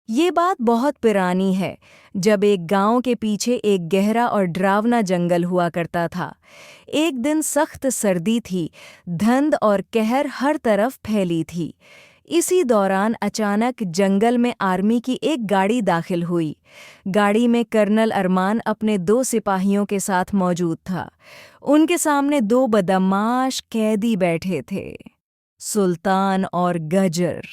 ये बात बहुत पुरानी है, जब एक गांव के पीछे एक गहरा और डरावना जंगल हुआ करता था। एक दिन सख्त सर्दी थी, धुंध और कहर हर तरफ फैली थी। इसी दौरान अचानक जंगल में आर्मी की एक गाड़ी दाखिल हुई। गाड़ी में कर्नल अरमान अपने 2 सिपाहियों के साथ मौजूद था। उनके सामने 2 बदमाश कैदी बैठे थे, सुल्तान और गजर।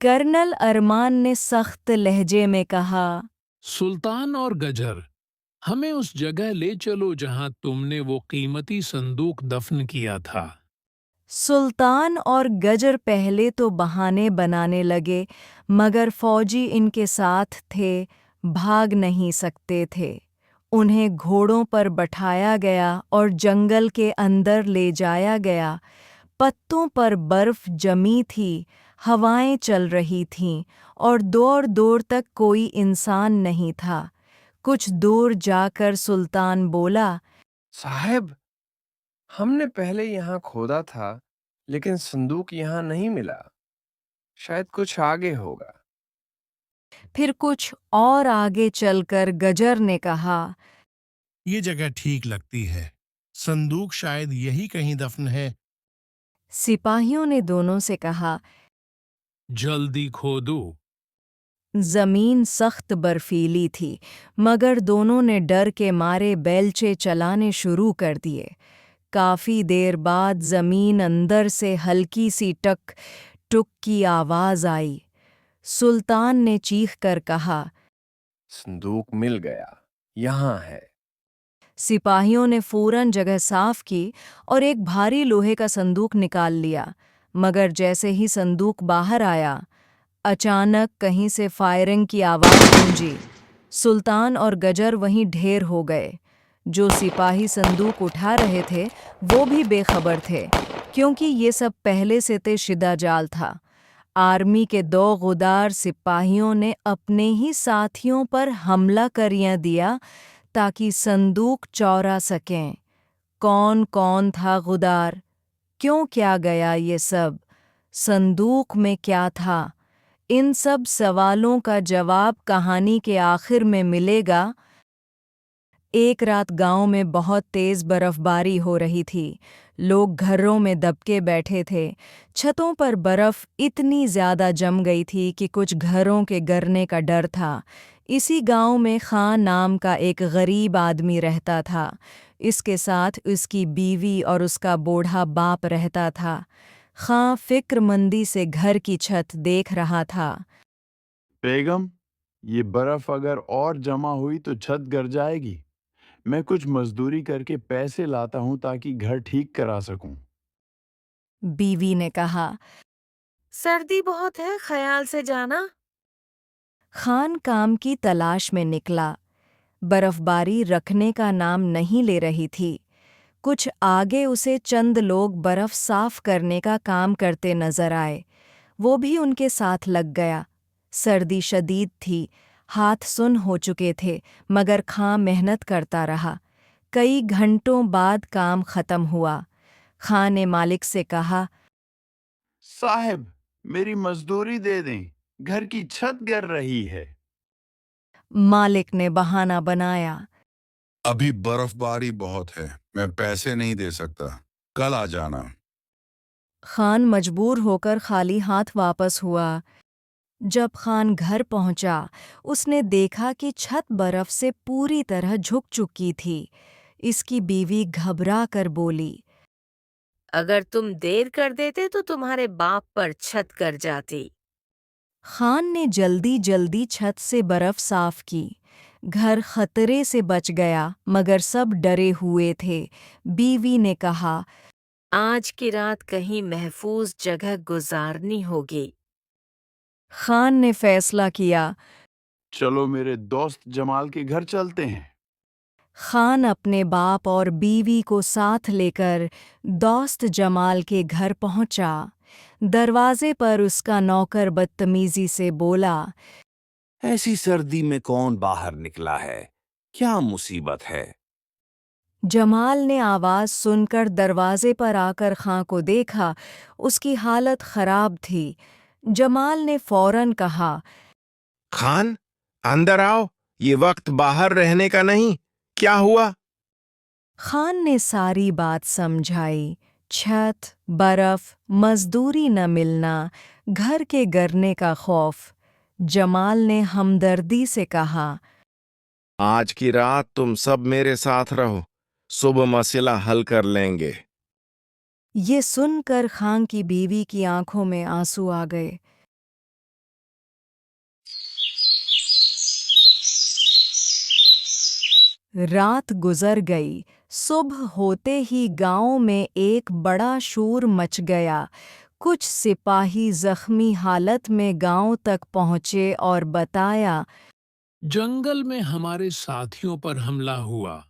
कर्नल अरमान ने सख्त लहजे में कहा, सुल्तान और गजर, हमें उस जगह ले चलो जहां तुमने वो कीमती संदूक दफन किया था। सुल्तान और गजर पहले तो बहाने बनाने लगे, मगर फौजी इनके साथ थे, भाग नहीं सकते थे। उन्हें घोड़ों पर बैठाया गया और जंगल के अंदर ले जाया गया। पत्तों पर बर्फ जमी थी, हवाएं चल रही थीं और दूर दूर तक कोई इंसान नहीं था। कुछ दूर जाकर सुल्तान बोला, साहब, हमने पहले यहाँ खोदा था, लेकिन संदूक यहाँ नहीं मिला। शायद कुछ आगे होगा। फिर कुछ और आगे चलकर गजर ने कहा, ये जगह ठीक लगती है। संदूक शायद यही कहीं दफन है। सिपाहियों ने दोनों से कहा। जल्दी खोदो। जमीन सख्त बर्फीली थी, मगर दोनों ने डर के मारे बेलचे चलाने शुरू कर दिए। काफी देर बाद जमीन अंदर से हल्की सी टक टुक की आवाज आई। सुल्तान ने चीख कर कहा, संदूक मिल गया, यहाँ है। सिपाहियों ने फौरन जगह साफ की और एक भारी लोहे का संदूक निकाल लिया। मगर जैसे ही संदूक बाहर आया, अचानक कहीं से फायरिंग की आवाज़ गूंजी। सुल्तान और गजर वहीं ढेर हो गए। जो सिपाही संदूक उठा रहे थे वो भी बेखबर थे, क्योंकि ये सब पहले से तय जाल था। आर्मी के 2 गुदार सिपाहियों ने अपने ही साथियों पर हमला कर दिया ताकि संदूक चौरा सकें। कौन कौन था गुदार? क्यों क्या गया ये सब? संदूक में क्या था? इन सब सवालों का जवाब कहानी के आखिर में मिलेगा। एक रात गांव में बहुत तेज बर्फबारी हो रही थी। लोग घरों में दबके बैठे थे। छतों पर बर्फ इतनी ज्यादा जम गई थी कि कुछ घरों के गिरने का डर था। इसी गांव में खान नाम का एक गरीब आदमी रहता था। इसके साथ उसकी बीवी और उसका बूढ़ा बाप रहता था। खां फिक्रमंदी से घर की छत देख रहा था। बेगम, ये बर्फ अगर और जमा हुई तो छत गिर जाएगी। मैं कुछ मजदूरी करके पैसे लाता हूँ ताकि घर ठीक करा सकूं। बीवी ने कहा। सर्दी बहुत है, ख्याल से जाना। खान काम की तलाश में निकला। बर्फबारी रखने का नाम नहीं ले रही थी। कुछ आगे उसे चंद लोग बर्फ साफ करने का काम करते नजर आए। वो भी उनके साथ लग गया। सर्दी शदीद थी, हाथ सुन हो चुके थे, मगर खां मेहनत करता रहा। कई घंटों बाद काम खत्म हुआ। खां ने मालिक से कहा, साहब, मेरी मजदूरी दे दें, घर की छत गिर रही है। मालिक ने बहाना बनाया। अभी बर्फबारी बहुत है, मैं पैसे नहीं दे सकता। कल आ जाना। खान मजबूर होकर खाली हाथ वापस हुआ। जब खान घर पहुंचा, उसने देखा कि छत बर्फ से पूरी तरह झुक चुकी थी। इसकी बीवी घबरा कर बोली, अगर तुम देर कर देते तो तुम्हारे बाप पर छत कर जाती। खान ने जल्दी जल्दी छत से बर्फ साफ की। घर खतरे से बच गया, मगर सब डरे हुए थे। बीवी ने कहा, आज की रात कहीं महफूज जगह गुजारनी होगी। खान ने फैसला किया। चलो मेरे दोस्त जमाल के घर चलते हैं। खान अपने बाप और बीवी को साथ लेकर दोस्त जमाल के घर पहुंचा। दरवाजे पर उसका नौकर बदतमीजी से बोला, ऐसी सर्दी में कौन बाहर निकला है? क्या मुसीबत है? जमाल ने आवाज़ सुनकर दरवाजे पर आकर खां को देखा। उसकी हालत खराब थी। जमाल ने फौरन कहा, खान, अंदर आओ, ये वक्त बाहर रहने का नहीं। क्या हुआ? खान ने सारी बात समझाई। छत, बर्फ, मजदूरी न मिलना, घर के गिरने का खौफ। जमाल ने हमदर्दी से कहा, आज की रात तुम सब मेरे साथ रहो, सुबह मसला हल कर लेंगे। ये सुनकर खान की बीवी की आंखों में आंसू आ गए। रात गुजर गई। सुबह होते ही गांव में एक बड़ा शोर मच गया। कुछ सिपाही जख्मी हालत में गांव तक पहुंचे और बताया, जंगल में हमारे साथियों पर हमला हुआ,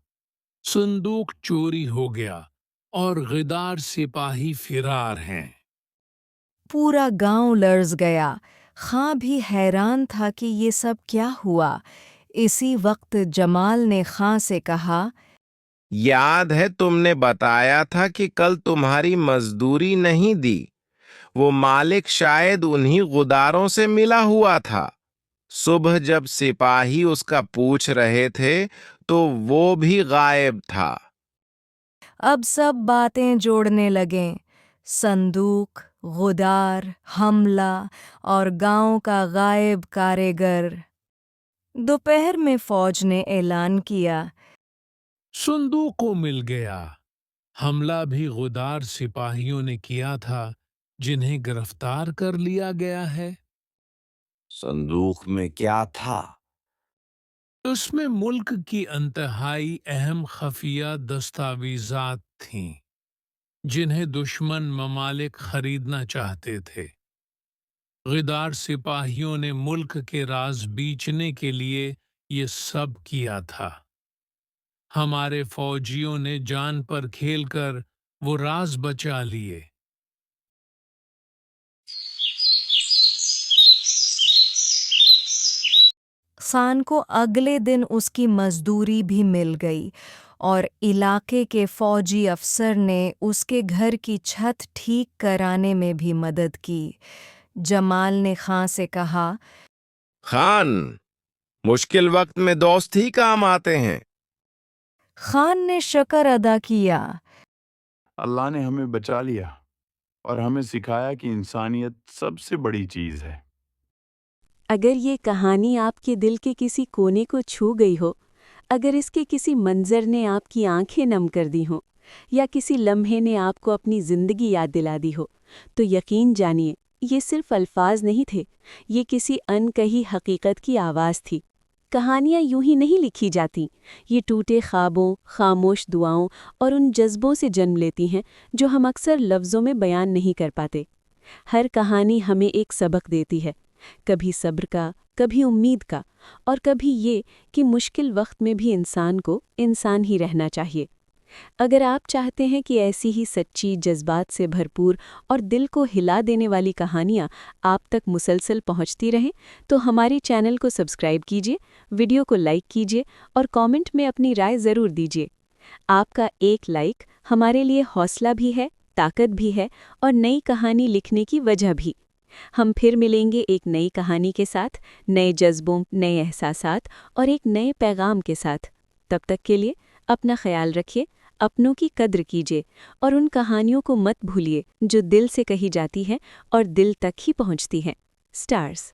संदूक चोरी हो गया और गिरदार सिपाही फिरार हैं। पूरा गांव लर्ज गया। खां भी हैरान था कि ये सब क्या हुआ। इसी वक्त जमाल ने खां से कहा, याद है तुमने बताया था कि कल तुम्हारी मजदूरी नहीं दी। वो मालिक शायद उन्हीं गुदारों से मिला हुआ था। सुबह जब सिपाही उसका पूछ रहे थे तो वो भी गायब था। अब सब बातें जोड़ने लगे। संदूक, गुदार, हमला और गांव का गायब कारीगर। दोपहर में फौज ने ऐलान किया, संदूक को मिल गया। हमला भी गिरदार सिपाहियों ने किया था, जिन्हें गिरफ्तार कर लिया गया है। संदूक में क्या था? उसमें मुल्क की इंतहाई अहम खफिया दस्तावेजात थीं, जिन्हें दुश्मन ममालिक खरीदना चाहते थे। गिरदार सिपाहियों ने मुल्क के राज बेचने के लिए ये सब किया था। हमारे फौजियों ने जान पर खेलकर वो राज बचा लिए। खान को अगले दिन उसकी मजदूरी भी मिल गई और इलाके के फौजी अफसर ने उसके घर की छत ठीक कराने में भी मदद की। जमाल ने खां से कहा, खान, मुश्किल वक्त में दोस्त ही काम आते हैं। खान ने शुक्र अदा किया। अल्लाह ने हमें बचा लिया और हमें सिखाया कि इंसानियत सबसे बड़ी चीज़ है। अगर ये कहानी आपके दिल के किसी कोने को छू गई हो, अगर इसके किसी मंजर ने आपकी आंखें नम कर दी हों, या किसी लम्हे ने आपको अपनी ज़िंदगी याद दिला दी हो, तो यकीन जानिए ये सिर्फ अल्फाज नहीं थे, ये किसी अनकही हकीकत की आवाज़ थी। कहानियाँ यूं ही नहीं लिखी जाती, ये टूटे ख्वाबों, खामोश दुआओं और उन जज्बों से जन्म लेती हैं जो हम अक्सर लफ्ज़ों में बयान नहीं कर पाते। हर कहानी हमें एक सबक देती है, कभी सब्र का, कभी उम्मीद का, और कभी ये कि मुश्किल वक्त में भी इंसान को इंसान ही रहना चाहिए। अगर आप चाहते हैं कि ऐसी ही सच्ची, जज्बात से भरपूर और दिल को हिला देने वाली कहानियाँ आप तक मुसलसल पहुँचती रहें, तो हमारे चैनल को सब्सक्राइब कीजिए, वीडियो को लाइक कीजिए और कमेंट में अपनी राय ज़रूर दीजिए। आपका एक लाइक हमारे लिए हौसला भी है, ताकत भी है और नई कहानी लिखने की वजह भी। हम फिर मिलेंगे एक नई कहानी के साथ, नए जज्बों, नए एहसासात और एक नए पैगाम के साथ। तब तक के लिए अपना ख्याल रखिए, अपनों की कद्र कीजिए और उन कहानियों को मत भूलिए जो दिल से कही जाती हैं और दिल तक ही पहुंचती हैं। स्टार्स।